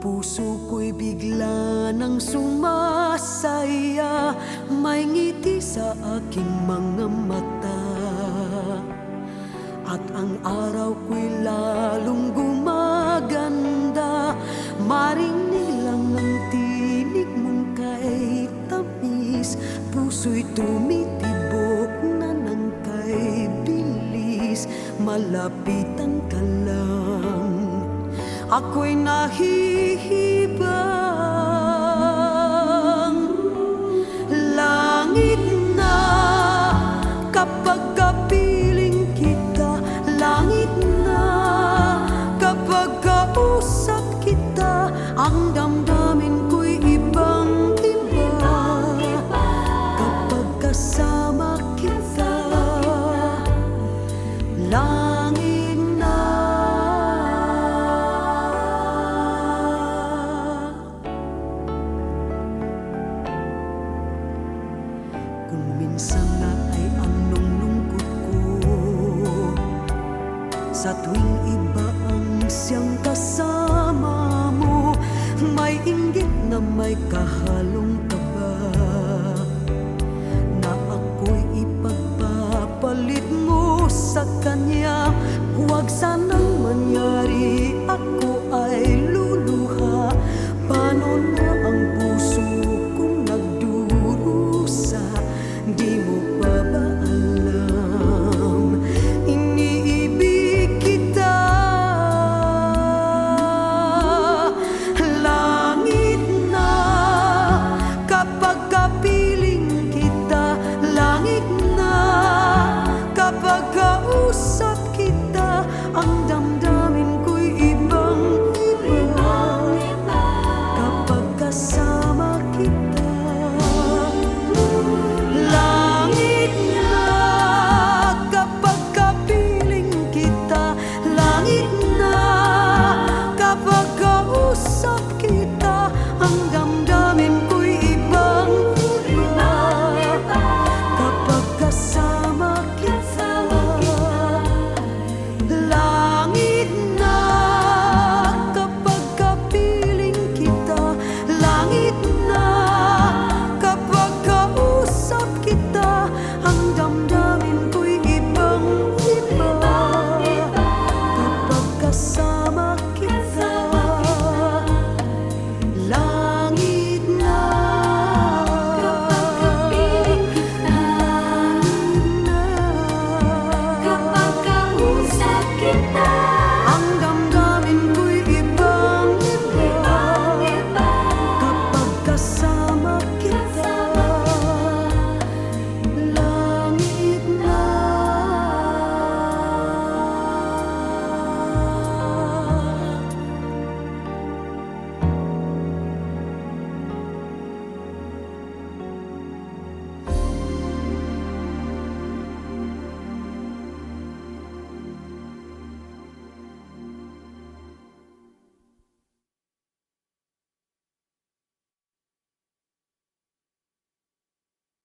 puso ko'y bigla nang sumasaya, may ngiti sa aking mga mata, at ang araw ko'y lalong gumaganda. Marinig lang ang tinig mong kay tamis, puso'y tumitibok na ng kay bilis. Malapitan ka lang, ako'y nahihibang. Langit na kapag kapiling kita, langit na kapag kausap kita, ang damdamin ko'y ibang-iba kapag kasama kita. Langit na. Kung minsan na ay anong lungkot ko, sa tuwing iba ang siyang kasama mo, may inggit na may kahalong kaba, na ako'y ipagpapalit mo sa kanya. Huwag sanang mangyari ako